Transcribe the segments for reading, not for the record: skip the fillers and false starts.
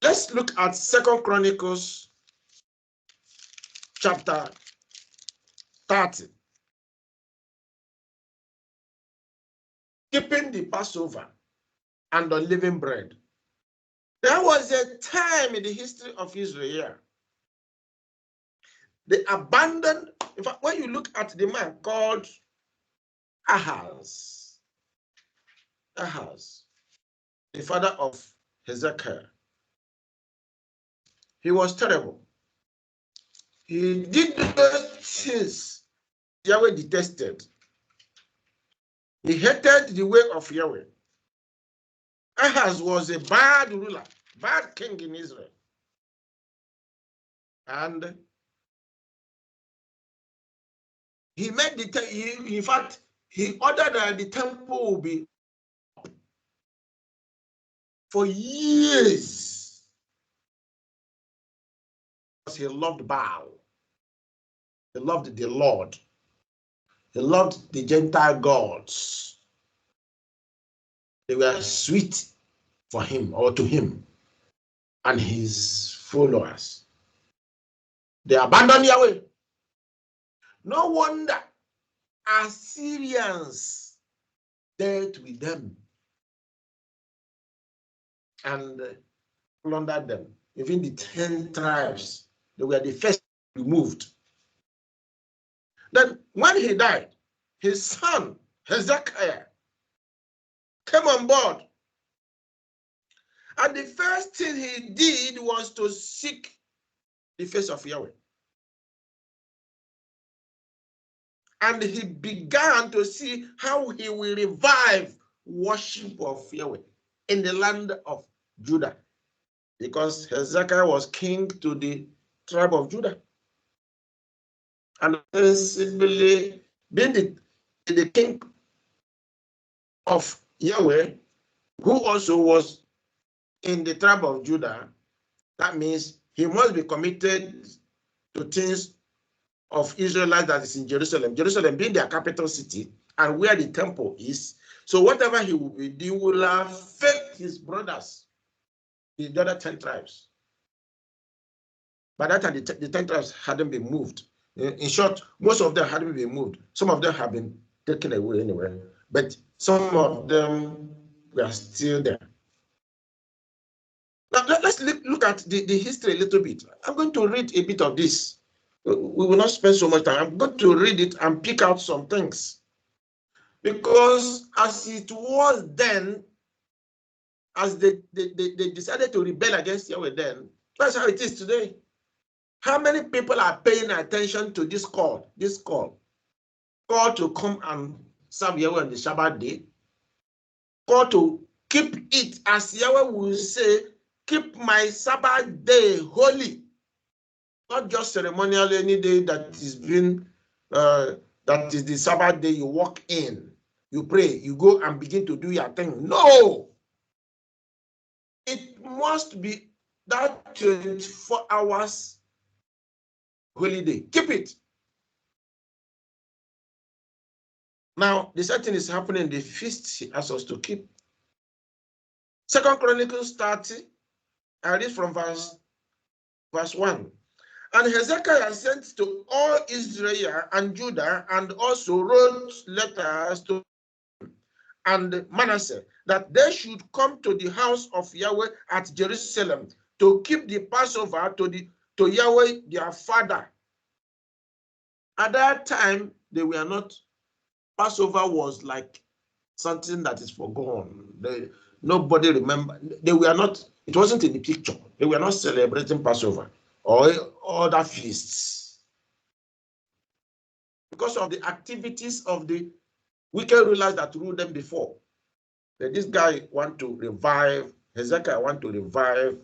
Let's look at 2 Chronicles chapter 30. Keeping the Passover and unleavened bread. There was a time in the history of Israel. They abandoned, in fact, when you look at the man called Ahaz, the father of Hezekiah, he was terrible. He did those things Yahweh detested. He hated the way of Yahweh. Ahaz was a bad ruler, bad king in Israel. And he made in fact, he ordered that the temple will be for years. Because he loved Baal. He loved the Lord. He loved the Gentile gods. They were sweet for him or to him and his followers. They abandoned Yahweh. No wonder Assyrians dealt with them and plundered them. Even the 10 tribes, they were the first removed. Then when he died, his son, Hezekiah, came on board. And the first thing he did was to seek the face of Yahweh. And he began to see how he will revive worship of Yahweh in the land of Judah. Because Hezekiah was king to the tribe of Judah. And sensibly being the king of Yahweh, who also was in the tribe of Judah, that means he must be committed to things of Israelites that is in Jerusalem. Jerusalem being their capital city and where the temple is. So whatever he will be doing will affect his brothers, the other 10 tribes. By that time, the 10 tribes hadn't been moved. In short, most of them hadn't been moved. Some of them have been taken away anyway, but some of them were still there. Now, let's look at the history a little bit. I'm going to read a bit of this. We will not spend so much time. I'm going to read it and pick out some things. Because as it was then, as they decided to rebel against Yahweh then, that's how it is today. How many people are paying attention to this call? This call to come and serve Yahweh on the Shabbat day. Call to keep it, as Yahweh will say, keep my Sabbath day holy. Not just ceremonial any day that is being, that is the Sabbath day you walk in, you pray, you go and begin to do your thing. No! It must be that 24 hours holy day. Keep it. Now, the same thing is happening in the feast he asks us to keep. 2 Chronicles 30, I read from verse 1. And Hezekiah sent to all Israel and Judah, and also wrote letters to and Manasseh, that they should come to the house of Yahweh at Jerusalem to keep the Passover to Yahweh their father. At that time, they were not, Passover was like something that is forgone. Nobody remember. They were not, it wasn't in the picture. They were not celebrating Passover or other feasts because of the activities of the wicked rulers that ruled them before. But this guy want to revive, Hezekiah want to revive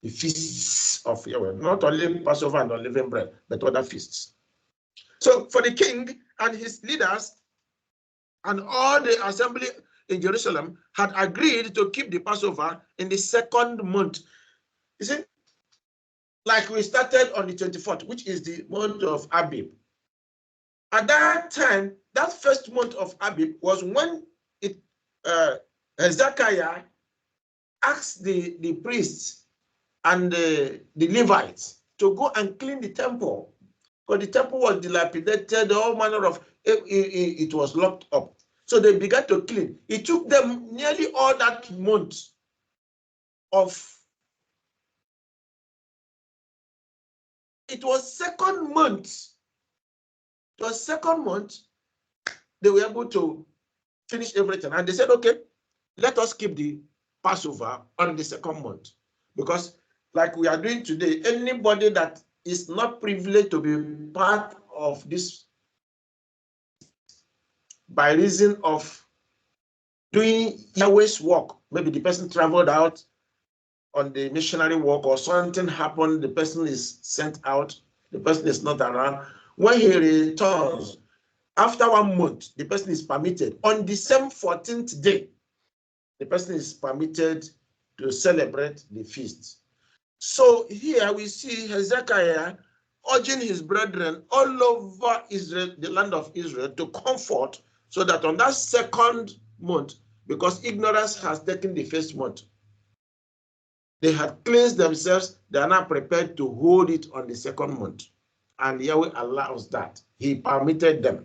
the feasts of Yahweh, not only Passover and unleavened bread, but other feasts. So for the king and his leaders and all the assembly in Jerusalem had agreed to keep the Passover in the second month. You see, like we started on the 24th, which is the month of Abib. At that time, that first month of Abib was when Hezekiah asked the priests and the Levites to go and clean the temple. Because the temple was dilapidated, all manner of, it was locked up. So they began to clean. It took them nearly all that month of, it was second month. It was second month, they were able to finish everything. And they said, okay, let us keep the Passover on the second month. Because like we are doing today, anybody that is not privileged to be part of this by reason of doing Yahweh's work, maybe the person traveled out on the missionary work or something happened, the person is sent out, the person is not around. When he returns, after 1 month, the person is permitted. On the same 14th day, the person is permitted to celebrate the feast. So here we see Hezekiah urging his brethren all over Israel, the land of Israel, to comfort, so that on that second month, because ignorance has taken the first month, they had cleansed themselves, they are now prepared to hold it on the second month. And Yahweh allows that. He permitted them.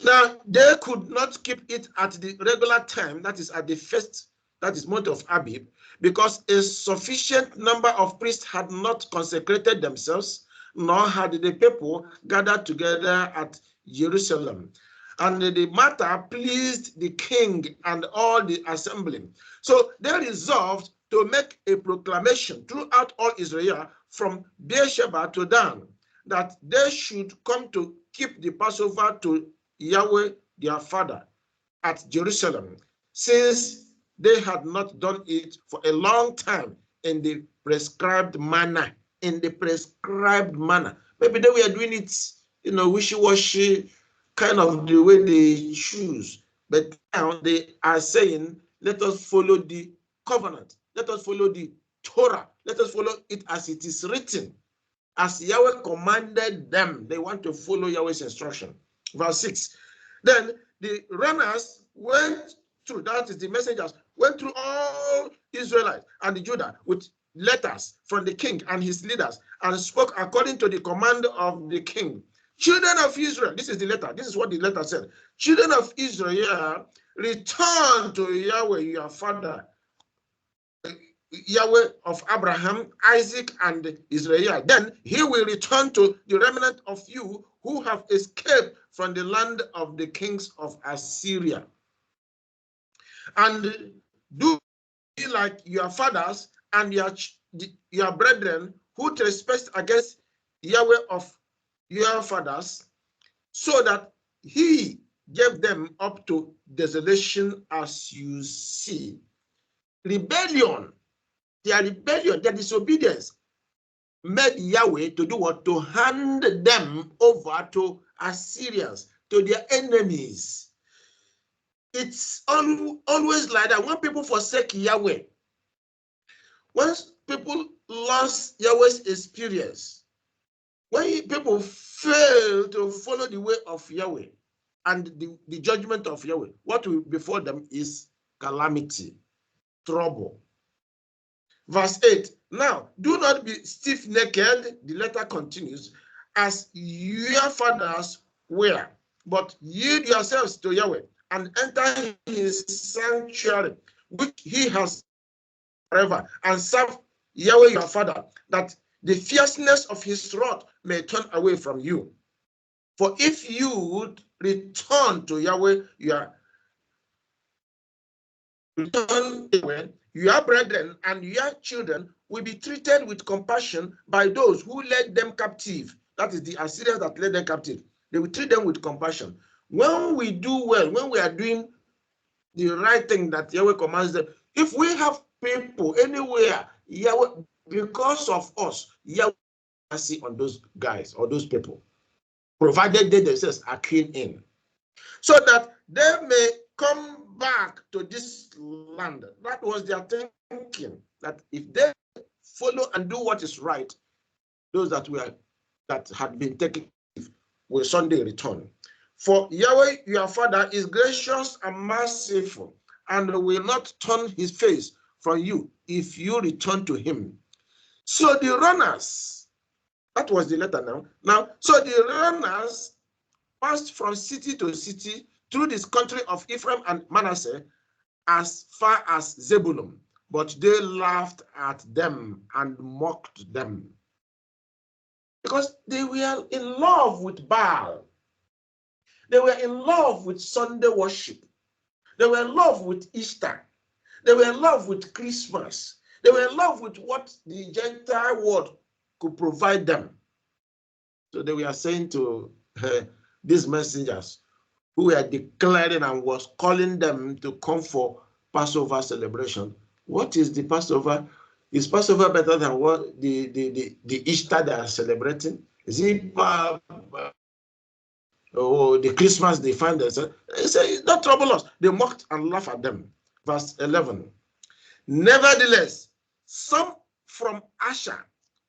Now, they could not keep it at the regular time, that is at the first, that is month of Abib, because a sufficient number of priests had not consecrated themselves, nor had the people gathered together at Jerusalem. And the matter pleased the king and all the assembly. So they resolved to make a proclamation throughout all Israel from Beersheba to Dan, that they should come to keep the Passover to Yahweh their father at Jerusalem, since they had not done it for a long time in the prescribed manner. In the prescribed manner. Maybe they were doing it, wishy-washy, kind of the way they choose. But now they are saying, let us follow the covenant. Let us follow the Torah. Let us follow it as it is written. As Yahweh commanded them, they want to follow Yahweh's instruction. Verse 6. Then the runners went through, that is the messengers, went through all Israelites and the Judah with letters from the king and his leaders, and spoke according to the command of the king. Children of Israel, this is the letter, this is what the letter said. Children of Israel, return to Yahweh your father, Yahweh of Abraham, Isaac, and Israel. Then he will return to the remnant of you who have escaped from the land of the kings of Assyria. And do be like your fathers and your brethren who trespassed against Yahweh of your fathers, so that he gave them up to desolation, as you see. Rebellion. Their rebellion, their disobedience made Yahweh to do what? To hand them over to Assyrians, to their enemies. It's always like that. When people forsake Yahweh, once people lost Yahweh's experience, when people fail to follow the way of Yahweh and the judgment of Yahweh, what will befall them is calamity, trouble. Verse 8, now, do not be stiff-necked, the letter continues, as your fathers were, but yield yourselves to Yahweh and enter his sanctuary, which he has forever, and serve Yahweh your father, that the fierceness of his wrath may turn away from you. For if you return to Yahweh, your brethren and your children will be treated with compassion by those who led them captive. That is the Assyrians that led them captive. They will treat them with compassion. When we do well, when we are doing the right thing that Yahweh commands them, if we have people anywhere, Yahweh, because of us, Yahweh will mercy on those guys or those people, provided they themselves are clean in, so that they may come back to this land. That was their thinking, that if they follow and do what is right, those that had been taken will someday return. For Yahweh your father is gracious and merciful, and will not turn his face from you if you return to him. So the runners, that was the letter now. So the runners passed from city to city through this country of Ephraim and Manasseh as far as Zebulun, but they laughed at them and mocked them because they were in love with Baal. They were in love with Sunday worship. They were in love with Easter. They were in love with Christmas. They were in love with what the Gentile world could provide them. So they were saying to these messengers who were declaring and was calling them to come for Passover celebration. What is the Passover? Is Passover better than what the Easter they are celebrating? Is it the Christmas they find themselves? They say, don't trouble us. They mocked and laughed at them. Verse 11. Nevertheless, some from Asher,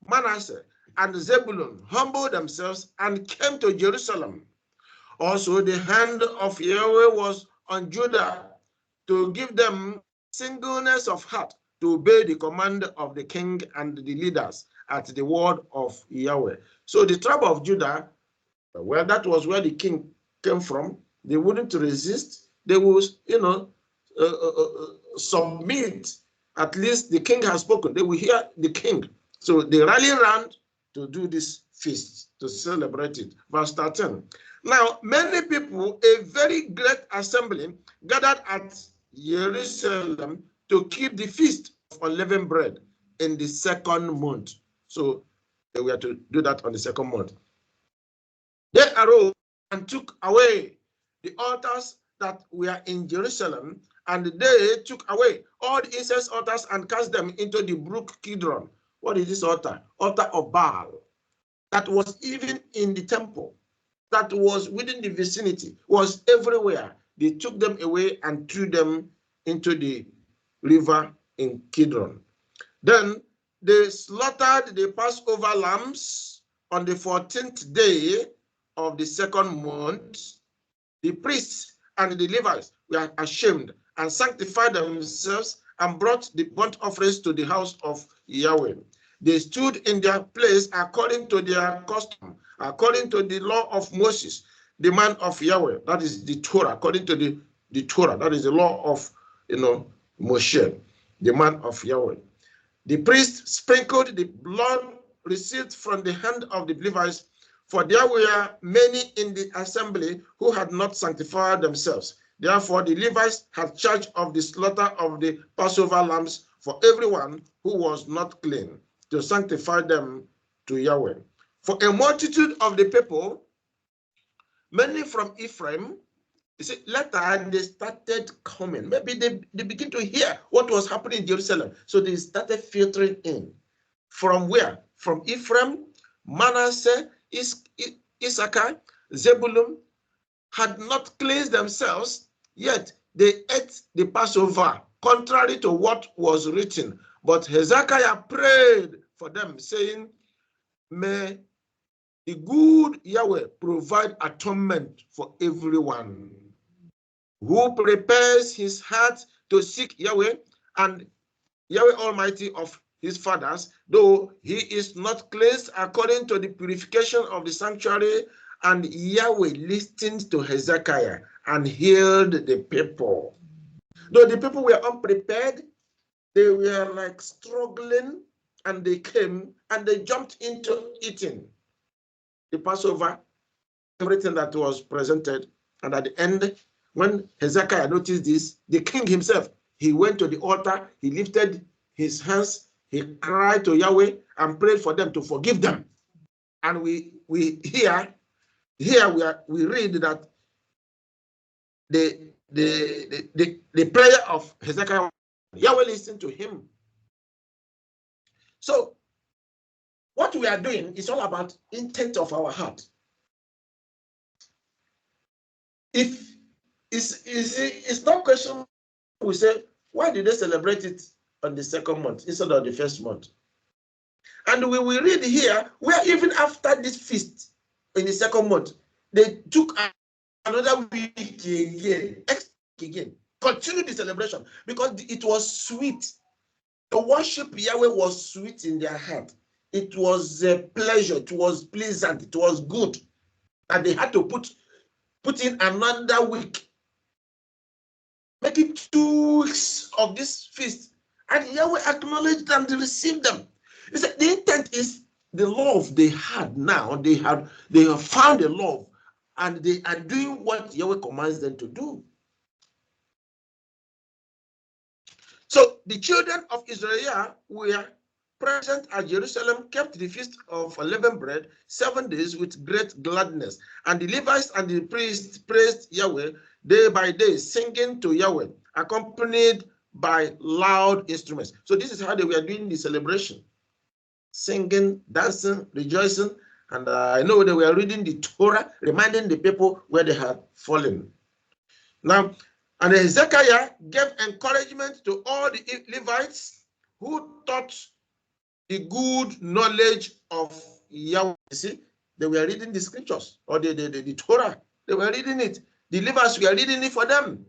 Manasseh, and Zebulun humbled themselves and came to Jerusalem. Also, the hand of Yahweh was on Judah to give them singleness of heart to obey the command of the king and the leaders at the word of Yahweh. So the tribe of Judah, well, that was where the king came from. They wouldn't resist. They would, submit. At least the king has spoken. They will hear the king. So they rally around to do this feast, to celebrate it. Verse 13. Now, many people, a very great assembly, gathered at Jerusalem to keep the feast of unleavened bread in the second month. So they were to do that on the second month. They arose and took away the altars that were in Jerusalem, and they took away all the incense altars and cast them into the brook Kidron. What is this altar? Altar of Baal. That was even in the temple, that was within the vicinity, was everywhere. They took them away and threw them into the river in Kidron. Then they slaughtered the Passover lambs on the 14th day of the second month. The priests and the Levites were ashamed and sanctified themselves and brought the burnt offerings to the house of Yahweh. They stood in their place according to their custom, according to the law of Moses, the man of Yahweh. That is the Torah, according to the Torah. That is the law of Moshe, the man of Yahweh. The priest sprinkled the blood received from the hand of the Levites, for there were many in the assembly who had not sanctified themselves. Therefore, the Levites had charge of the slaughter of the Passover lambs for everyone who was not clean, to sanctify them to Yahweh. For a multitude of the people, many from Ephraim, you see, later they started coming. Maybe they begin to hear what was happening in Jerusalem. So they started filtering in. From where? From Ephraim, Manasseh, Issachar, Zebulun, had not cleansed themselves, yet they ate the Passover, contrary to what was written. But Hezekiah prayed for them, saying, may the good Yahweh provide atonement for everyone who prepares his heart to seek Yahweh, and Yahweh Almighty of his fathers, though he is not cleansed according to the purification of the sanctuary. And Yahweh listened to Hezekiah and healed the people. Though the people were unprepared, they were like struggling, and they came and they jumped into eating the Passover, everything that was presented. And at the end, when Hezekiah noticed this, the king himself, he went to the altar, he lifted his hands, he cried to Yahweh and prayed for them to forgive them. And we read that the prayer of Hezekiah, Yahweh listened to him. So what we are doing is all about intent of our heart. If it's not question, we say, why did they celebrate it on the second month instead of the first month? And we will read here where even after this feast in the second month, they took another week again, continue the celebration, because it was sweet. The worship Yahweh was sweet in their heart. It was a pleasure. It was pleasant. It was good. And they had to put in another week, making 2 weeks of this feast. And Yahweh acknowledged and received them. He said the intent is the love they had now. They have found a love, and they are doing what Yahweh commands them to do. So the children of Israel were present at Jerusalem, kept the feast of unleavened bread 7 days with great gladness. And the Levites and the priests praised Yahweh day by day, singing to Yahweh, accompanied by loud instruments. So this is how they were doing the celebration. Singing, dancing, rejoicing. And I know they were reading the Torah, reminding the people where they had fallen. Now, and Hezekiah gave encouragement to all the Levites who taught the good knowledge of Yahweh. You see, they were reading the scriptures or the Torah. They were reading it. The Levites were reading it for them.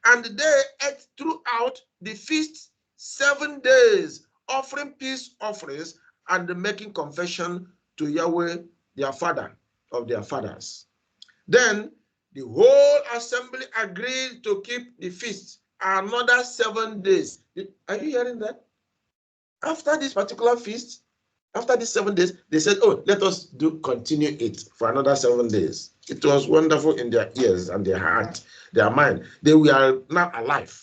And they ate throughout the feast 7 days, offering peace offerings and making confession to Yahweh, their father of their fathers. Then the whole assembly agreed to keep the feast another 7 days. Are you hearing that? After this particular feast, after these 7 days, they said, oh, let us continue it for another 7 days. It was wonderful in their ears and their heart, their mind. They were now alive.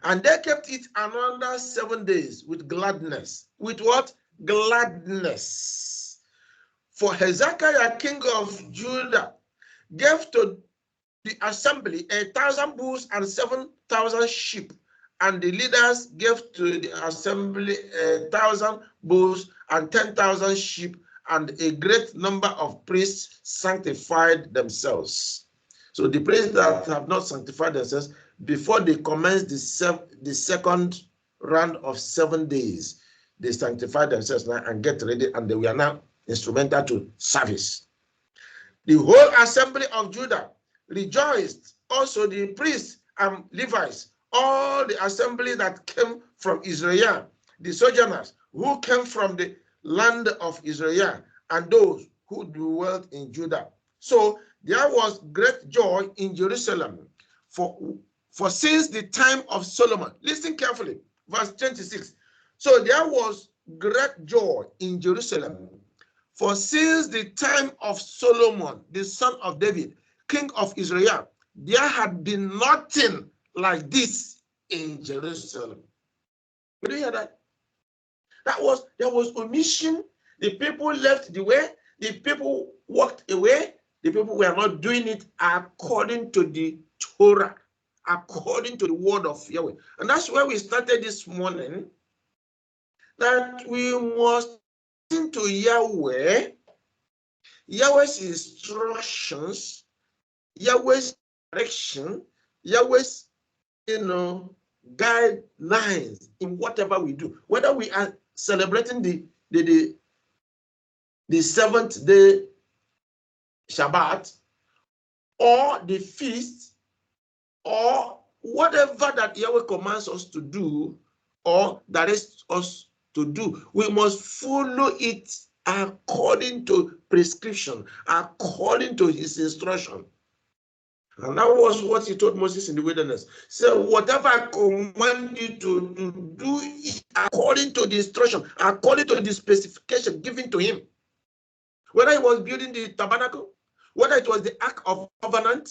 And they kept it another 7 days with gladness. With what? Gladness. For Hezekiah, king of Judah, gave to the assembly 1,000 bulls and 7,000 sheep, and the leaders gave to the assembly 1,000 bulls and 10,000 sheep, and a great number of priests sanctified themselves. So the priests that have not sanctified themselves, before they commence the second round of 7 days, they sanctify themselves now and get ready, and they were now instrumental to service. The whole assembly of Judah rejoiced, also the priests and Levites, all the assembly that came from Israel, the sojourners who came from the land of Israel, and those who dwelt in Judah. So there was great joy in Jerusalem, for since the time of Solomon. Listen carefully, verse 26. So there was great joy in Jerusalem, for since the time of Solomon, the son of David, king of Israel, there had been nothing like this in Jerusalem. Did you hear that? There was omission. The people left the way. The people walked away. The people were not doing it according to the Torah, according to the word of Yahweh. And that's where we started this morning, that we must listen to Yahweh, Yahweh's instructions, Yahweh's direction, Yahweh's, guidelines in whatever we do. Whether we are celebrating the 7th day Shabbat, or the feast, or whatever that Yahweh commands us to do or directs us to do, we must follow it according to prescription, according to his instruction. And that was what he told Moses in the wilderness. So whatever I command you to do it according to the instruction, according to the specification given to him. Whether he was building the tabernacle, whether it was the Ark of Covenant,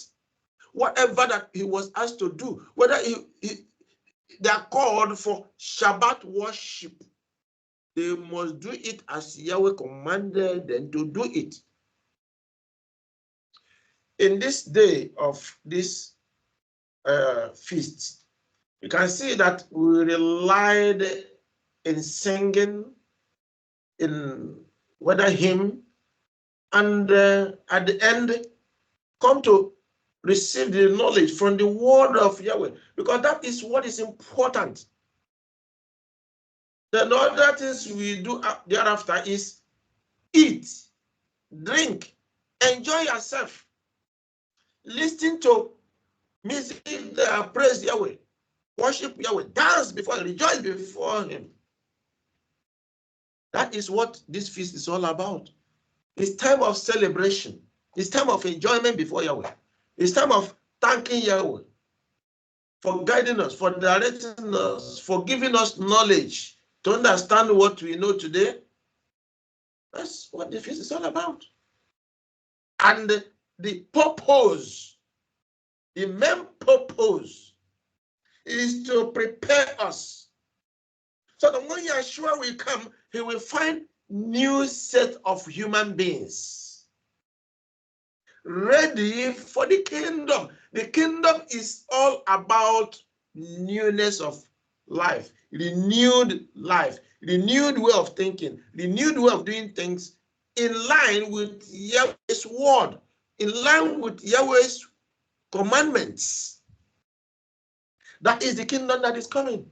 whatever that he was asked to do, whether they are called for Shabbat worship, they must do it as Yahweh commanded them to do it. In this day of this feast, you can see that we relied in singing, in whether hymn, and at the end come to receive the knowledge from the word of Yahweh, because that is what is important. The other things we do thereafter is eat, drink, enjoy yourself, listen to music that praise Yahweh, Worship Yahweh. Dance before Him. Rejoice before Him. That is what this feast is all about. It's time of celebration. It's time of enjoyment before Yahweh. It's time of thanking Yahweh for guiding us, for directing us, for giving us knowledge to understand what we know today. That's what the feast is all about. And the purpose, the main purpose, is to prepare us so that when Yeshua will come, He will find new set of human beings ready for the kingdom. The kingdom is all about newness of life, renewed way of thinking, renewed way of doing things in line with Yahweh's word, in line with Yahweh's commandments. That is the kingdom that is coming.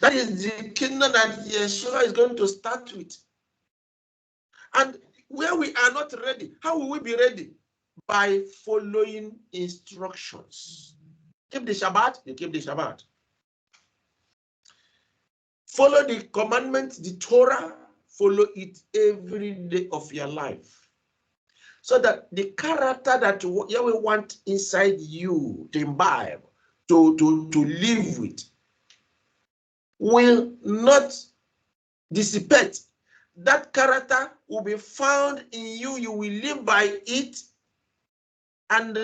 That is the kingdom that Yeshua is going to start with. And where we are not ready, how will we be ready? By following instructions. Keep the Shabbat, you keep the Shabbat. Follow the commandments, the Torah, follow it every day of your life. So that the character that Yahweh wants inside you to imbibe, to live with, will not dissipate. That character will be found in you. You will live by it, and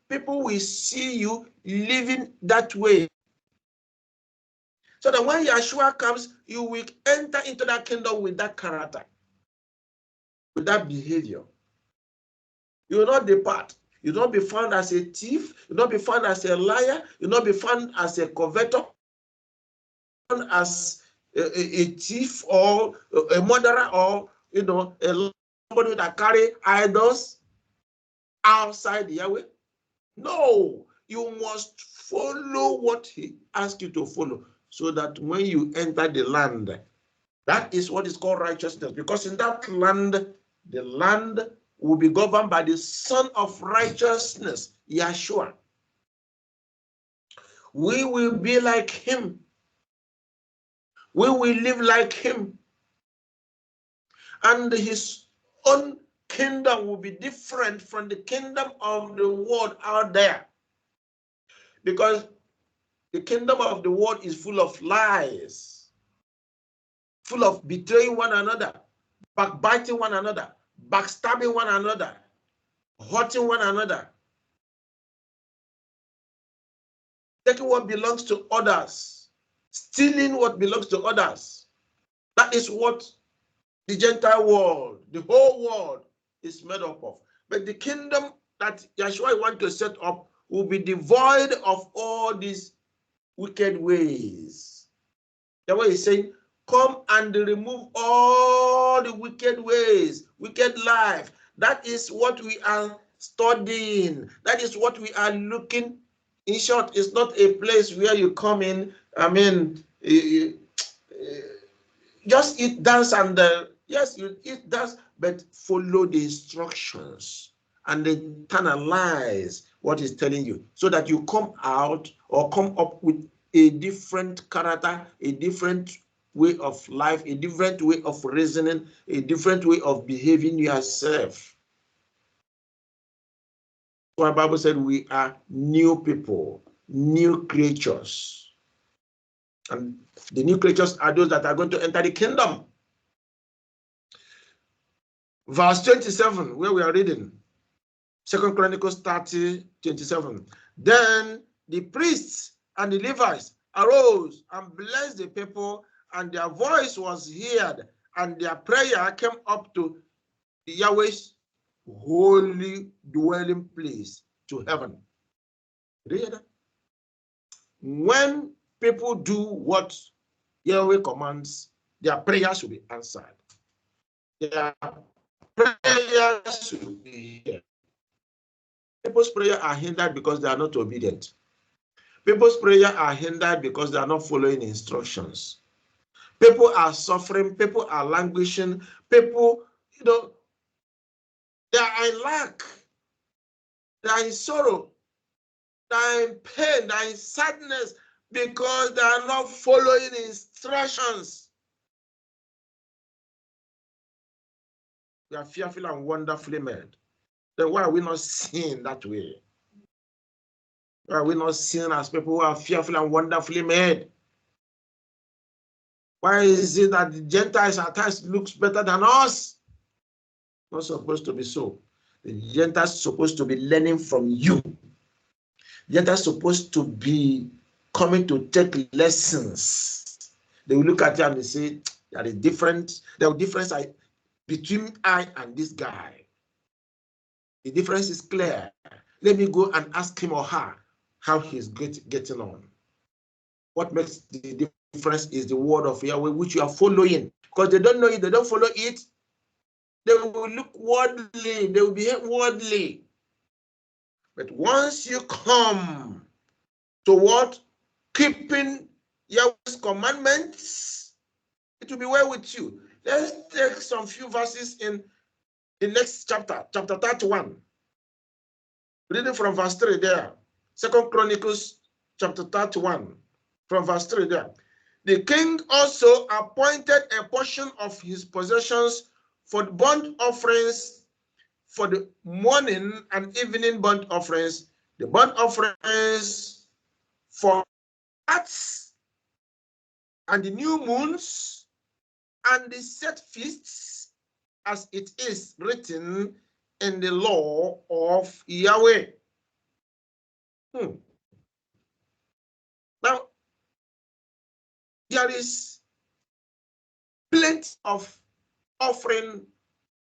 people will see you living that way. So that when Yeshua comes, you will enter into that kingdom with that character, with that behavior. You will not depart. You will not be found as a thief. You will not be found as a liar. You will not be found as a coveter, as a thief or a murderer, or somebody that carry idols outside Yahweh. No, you must follow what He asks you to follow, so that when you enter the land, that is what is called righteousness. Because in that land, the land will be governed by the Son of Righteousness, Yeshua. We will be like Him. We will live like Him. And His own kingdom will be different from the kingdom of the world out there. Because the kingdom of the world is full of lies, full of betraying one another, backbiting one another, backstabbing one another, hurting one another, taking what belongs to others, stealing what belongs to others. That is what the Gentile world, the whole world, is made up of. But the kingdom that Yeshua wants to set up will be devoid of all these wicked ways. That's why He's saying, come and remove all the wicked ways, wicked life. That is what we are studying. That is what we are looking. In short, it's not a place where you come in, just eat, dance, and yes, you eat, dance, but follow the instructions and internalize what He's telling you, so that you come out or come up with a different character, a different way of life, a different way of reasoning, a different way of behaving yourself. The Bible said we are new people, new creatures. And the new creatures are those that are going to enter the kingdom. Verse 27, where we are reading, 2 Chronicles 30:27. Then the priests and the Levites arose and blessed the people, and their voice was heard, and their prayer came up to Yahweh's holy dwelling place, to heaven. Read that. When people do what Yahweh commands, their prayers will be answered. Their prayers will be heard. People's prayers are hindered because they are not obedient. People's prayers are hindered because they are not following instructions. People are suffering. People are languishing. People, they are in lack. They are in sorrow. they are in pain, they are in sadness, because they are not following instructions. We are fearfully and wonderfully made. Then why are we not seeing that way? Why are we not seen as people who are fearfully and wonderfully made? Why is it that the Gentiles at times looks better than us? Not supposed to be so. The Gentiles are supposed to be learning from you. The Gentiles are supposed to be coming to take lessons. They will look at you and they say, there is difference. There is difference between I and this guy. The difference is clear. Let me go and ask him or her how he's getting on. What makes the difference is the word of Yahweh, which you are following. Because they don't know it, they don't follow it. They will look worldly, they will behave worldly. But once you come to what? Keeping Yahweh's commandments, it will be well with you. Let's take some few verses in the next chapter, chapter 31. Reading from verse 3 there. 2 Chronicles chapter 31, from verse 3 there. The king also appointed a portion of his possessions for the burnt offerings, for the morning and evening burnt offerings, the burnt offerings for arts and the new moons and the set feasts, as it is written in the law of Yahweh. Now, there is plenty of offering,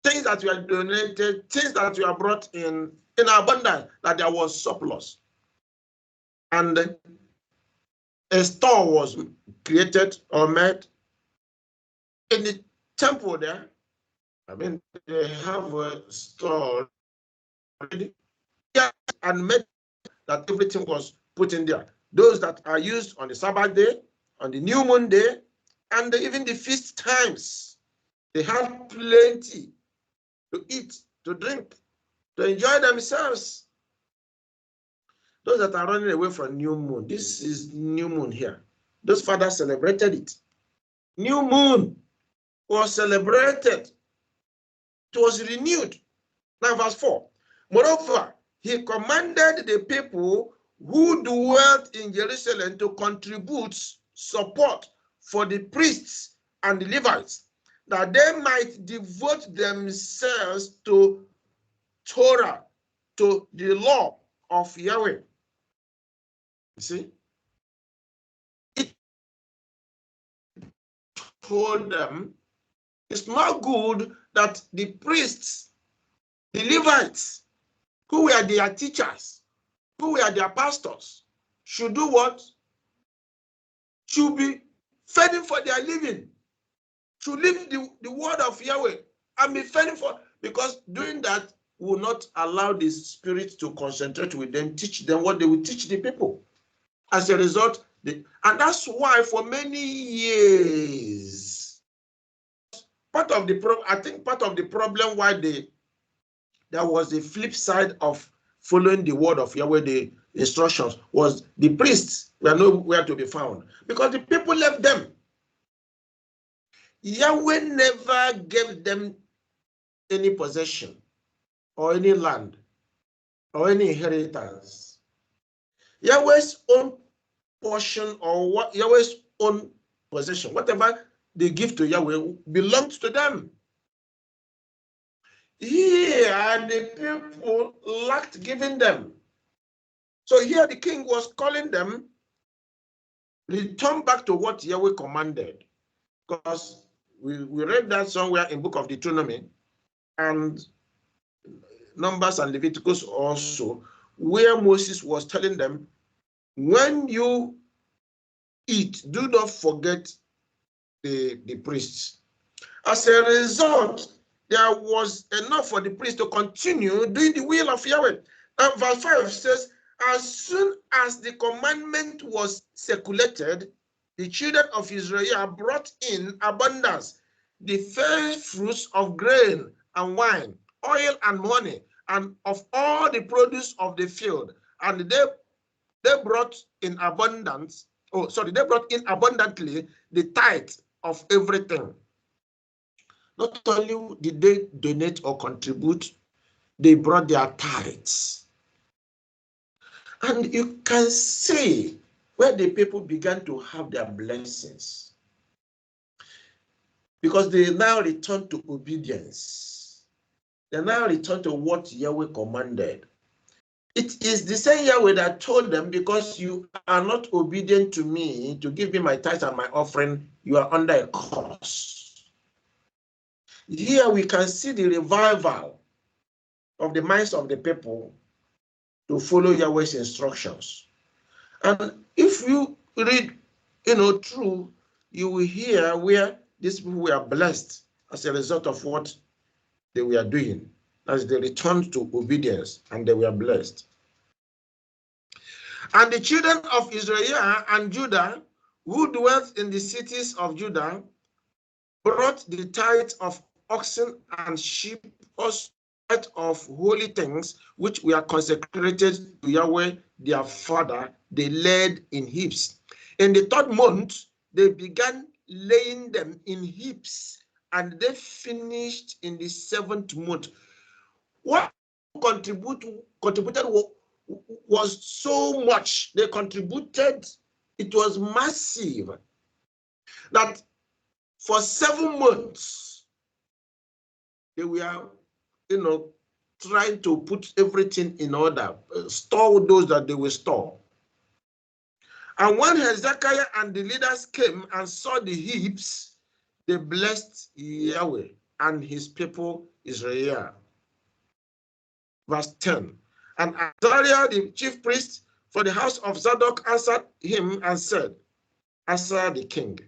things that were donated, things that were brought in abundance, that there was surplus. And a store was created or made in the temple there. I mean, they have a store already, and made that everything was put in there. Those that are used on the Sabbath day, on the new moon day, and even the feast times. They have plenty to eat, to drink, to enjoy themselves. Those that are running away from new moon, this is new moon here. Those fathers celebrated it. New moon was celebrated. It was renewed. Now verse 4. Moreover, he commanded the people who dwelt in Jerusalem to contribute support for the priests and the Levites, that they might devote themselves to Torah, to the law of Yahweh. You see? It told them it's not good that the priests, the Levites, who were their teachers, who were their pastors, should do what? Should be fending for their living, should live the word of Yahweh and be fending for, because doing that will not allow the Spirit to concentrate with them, teach them what they will teach the people. As a result, and that's why for many years, I think part of the problem why there was a flip side of following the word of Yahweh, the instructions, was the priests were nowhere to be found because the people left them. Yahweh never gave them any possession or any land or any inheritance. Yahweh's own portion or what Yahweh's own possession, whatever they give to Yahweh, belongs to them. Here, the people lacked giving them. So here the king was calling them, return back to what Yahweh commanded. Because we read that somewhere in book of Deuteronomy and Numbers and Leviticus also, where Moses was telling them, when you eat, do not forget the priests. As a result, there was enough for the priest to continue doing the will of Yahweh. And verse 5 says, as soon as the commandment was circulated, the children of Israel brought in abundance the first fruits of grain and wine, oil and money, and of all the produce of the field. And they they brought in abundance. Oh, sorry, they brought in abundantly the tithe of everything. Not only did they donate or contribute, they brought their tithes. And you can see where the people began to have their blessings, because they now return to obedience. They now return to what Yahweh commanded. It is the same Yahweh that told them, because you are not obedient to me to give me my tithes and my offering, you are under a curse. Here we can see the revival of the minds of the people to follow Yahweh's instructions. And if you read, through, you will hear where these people were blessed as a result of what they were doing, as they returned to obedience, and they were blessed. And the children of Israel and Judah, who dwelt in the cities of Judah, brought the tithe of oxen and sheep, also tithe of holy things, which were consecrated to Yahweh their Father, they laid in heaps. In the 3rd month, they began laying them in heaps, and they finished in the 7th month. What contributed was so much. They contributed, it was massive, that for 7 months they were, trying to put everything in order, store those that they will store. And when Hezekiah and the leaders came and saw the heaps, they blessed Yahweh and his people Israel. Verse 10. And Azariah, the chief priest for the house of Zadok, answered him and said, answer the king,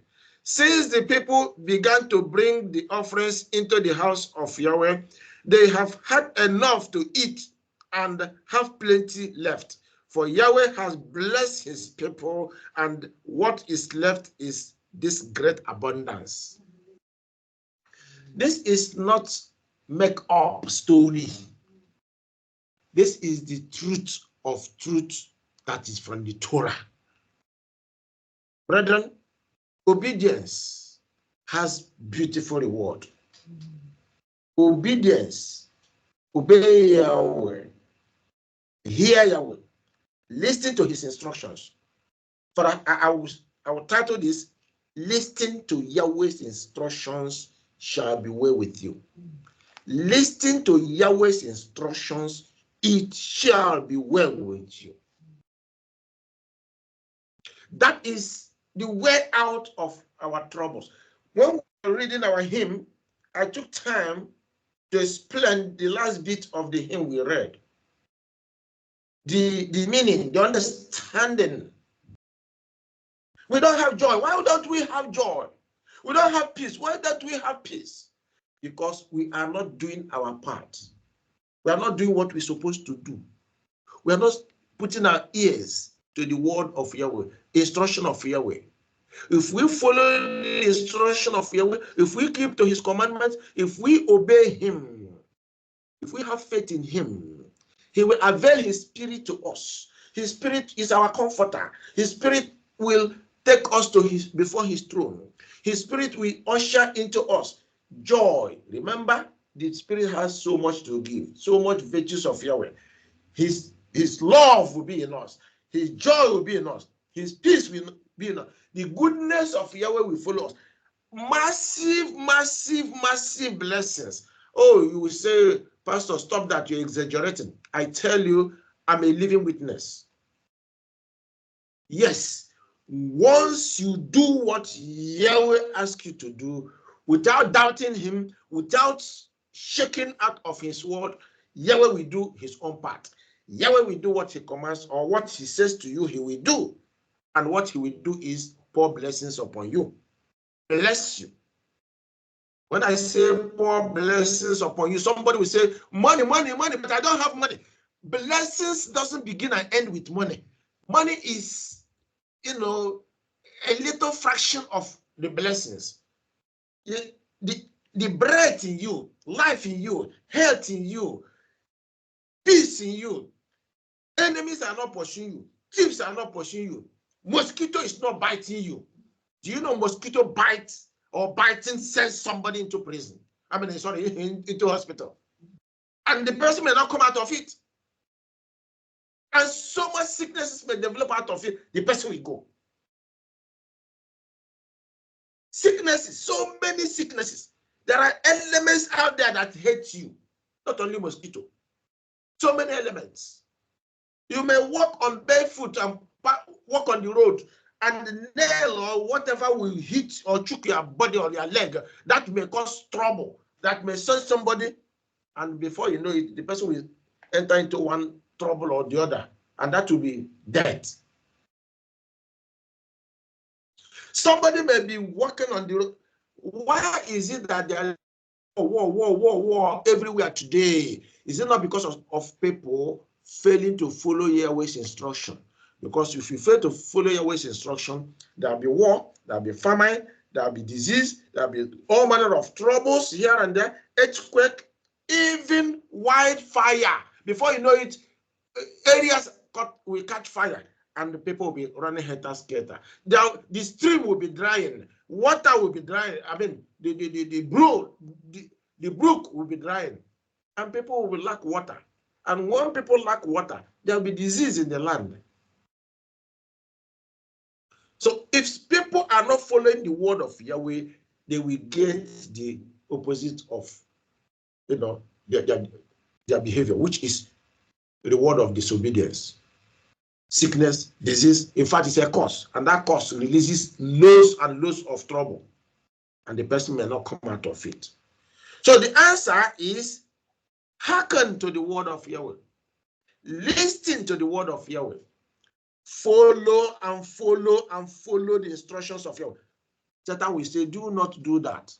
since the people began to bring the offerings into the house of Yahweh, they have had enough to eat and have plenty left. For Yahweh has blessed his people, and what is left is this great abundance. This is not make-up story. This is the truth of truth that is from the Torah. Brethren, obedience has beautiful reward. Obedience, obey Yahweh, hear Yahweh, listen to his instructions. For I will title this, listen to Yahweh's instructions shall be well with you. Listen to Yahweh's instructions, it shall be well with you. That is the way out of our troubles. When we were reading our hymn, I took time to explain the last bit of the hymn we read. The meaning, the understanding. We don't have joy. Why don't we have joy? We don't have peace. Why don't we have peace? Because we are not doing our part. We are not doing what we're supposed to do. We are not putting our ears to the word of Yahweh, instruction of Yahweh. If we follow the instruction of Yahweh, if we keep to his commandments, if we obey him, if we have faith in him, he will avail his spirit to us. His spirit is our comforter. His spirit will take us to before his throne. His spirit will usher into us joy. Remember, the spirit has so much to give, so much virtues of Yahweh. His love will be in us. His joy will be in us. His peace will be in us. The goodness of Yahweh will follow us. Massive, massive, massive blessings. Oh, you will say, Pastor, stop that. You're exaggerating. I tell you, I'm a living witness. Yes, once you do what Yahweh asks you to do, without doubting him, without shaking out of his word, Yahweh will do his own part. Yahweh will do what he commands, or what he says to you, he will do. And what he will do is pour blessings upon you. Bless you. When I say pour blessings upon you, somebody will say, money, money, money, but I don't have money. Blessings doesn't begin and end with money. Money is, a little fraction of the blessings. The breath in you, life in you, health in you, peace in you. Enemies are not pursuing you. Thieves are not pursuing you. Mosquito is not biting you. Do you know mosquito bites or biting sends somebody into prison? I mean, sorry, into hospital. And the person may not come out of it. And so much sicknesses may develop out of it, the person will go. Sicknesses, so many sicknesses. There are elements out there that hate you, not only mosquito. So many elements. You may walk on barefoot and walk on the road, and the nail or whatever will hit or choke your body or your leg. That may cause trouble. That may send somebody, and before you know it, the person will enter into one trouble or the other, and that will be death. Somebody may be walking on the road. Why is it that there are war everywhere today? Is it not because of people failing to follow Yahweh's instruction? Because if you fail to follow Yahweh's instruction, there will be war, there will be famine, there will be disease, there will be all manner of troubles here and there, earthquake, even wildfire. Before you know it, areas will catch fire and the people will be running helter-skelter. The stream will be drying, water will be drying. I mean, the brook will be drying, and people will lack water. And when people lack water, there will be disease in the land. So if people are not following the word of Yahweh, they will get the opposite of, their behavior, which is the word of disobedience. Sickness, disease, in fact, it's a curse, and that curse releases loads and loads of trouble, and the person may not come out of it. So the answer is hearken to the word of Yahweh. Listen to the word of Yahweh. Follow and follow and follow the instructions of Yahweh. Satan will say, do not do that.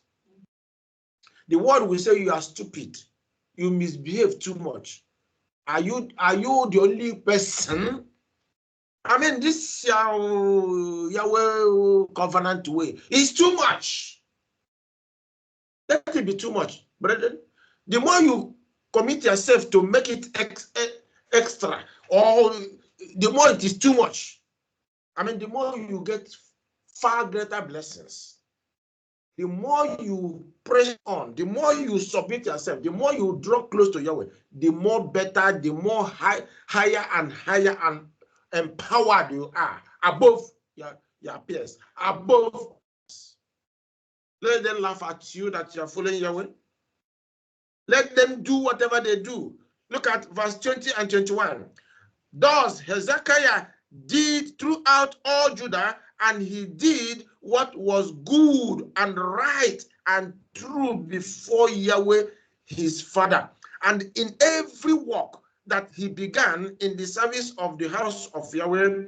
The word will say you are stupid. You misbehave too much. Are you the only person? I mean, this Yahweh covenant way is too much. Let it be too much, brethren. The more you commit yourself to make it extra, or the more it is too much. I mean, the more you get far greater blessings. The more you press on, the more you submit yourself, the more you draw close to Yahweh, the more better, the more higher and empowered you are above your peers, above. Let them laugh at you that you are following Yahweh. Let them do whatever they do. Look at verse 20 and 21. Thus Hezekiah did throughout all Judah, and he did what was good and right and true before Yahweh his father. And in every work that he began in the service of the house of Yahweh,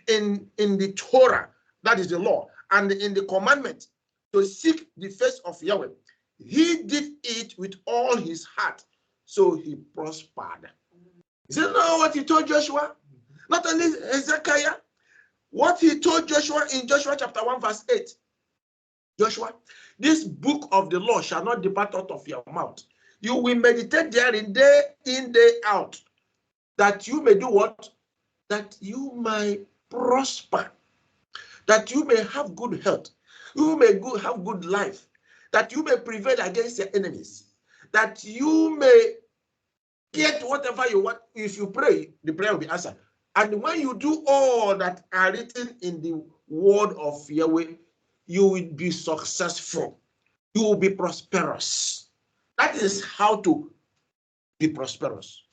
in the Torah, that is the law, and in the commandment to seek the face of Yahweh, he did it with all his heart, so he prospered. Is that not what he told Joshua? Not only Hezekiah, what he told Joshua in Joshua chapter 1 verse 8. Joshua, this book of the law shall not depart out of your mouth. You will meditate therein day in, day out, that you may do what? That you may prosper, that you may have good health, you may have good life, that you may prevail against your enemies, that you may get whatever you want. If you pray, the prayer will be answered. And when you do all that are written in the word of Yahweh, you will be successful. You will be prosperous. That is how to be prosperous.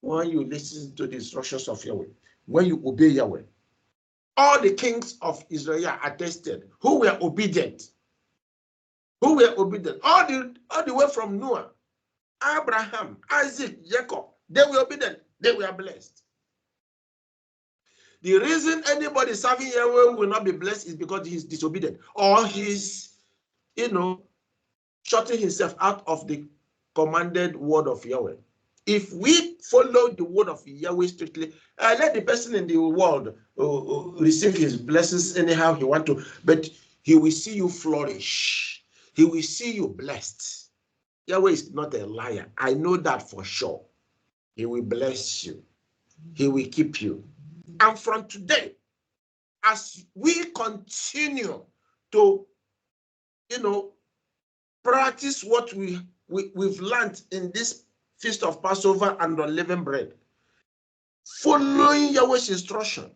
When you listen to the instructions of Yahweh, when you obey Yahweh. All the kings of Israel attested who were obedient. Who were obedient. All the way from Noah, Abraham, Isaac, Jacob, they were obedient. They were blessed. The reason anybody serving Yahweh will not be blessed is because he's disobedient, or he's, shutting himself out of the commanded word of Yahweh. If we follow the word of Yahweh strictly, let the person in the world receive his blessings anyhow he wants to, but he will see you flourish. He will see you blessed. Yahweh is not a liar. I know that for sure. He will bless you. He will keep you. And from today, as we continue to, practice what we've learned in this Feast of Passover and Unleavened Bread, following Yahweh's instruction,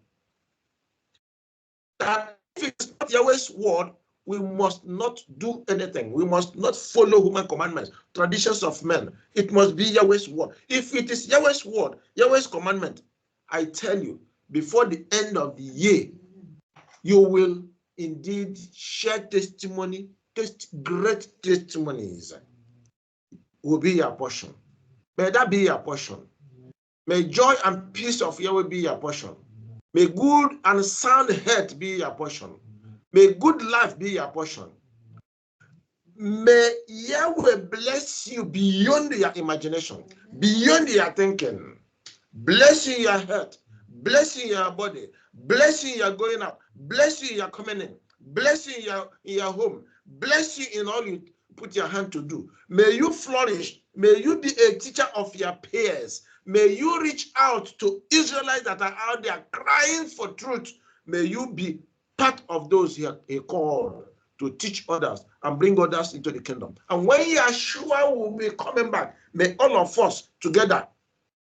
that if it's not Yahweh's word, we must not do anything. We must not follow human commandments, traditions of men. It must be Yahweh's word. If it is Yahweh's word, Yahweh's commandment, I tell you, before the end of the year, you will indeed share testimony, great testimonies will be your portion. May that be your portion. May joy and peace of Yahweh be your portion. May good and sound health be your portion. May good life be your portion. May Yahweh bless you beyond your imagination, beyond your thinking, blessing your health, blessing your body, blessing your going out, blessing your coming in, blessing your home, blessing in all you put your hand to do. May you flourish. May you be a teacher of your peers. May you reach out to Israelites that are out there crying for truth. May you be part of those he called to teach others and bring others into the kingdom. And when Yeshua will be coming back, may all of us together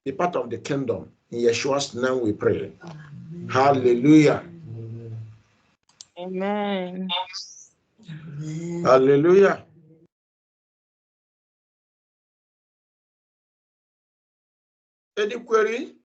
be part of the kingdom. In Yeshua's name we pray. Amen. Hallelujah. Amen. Hallelujah. Any query?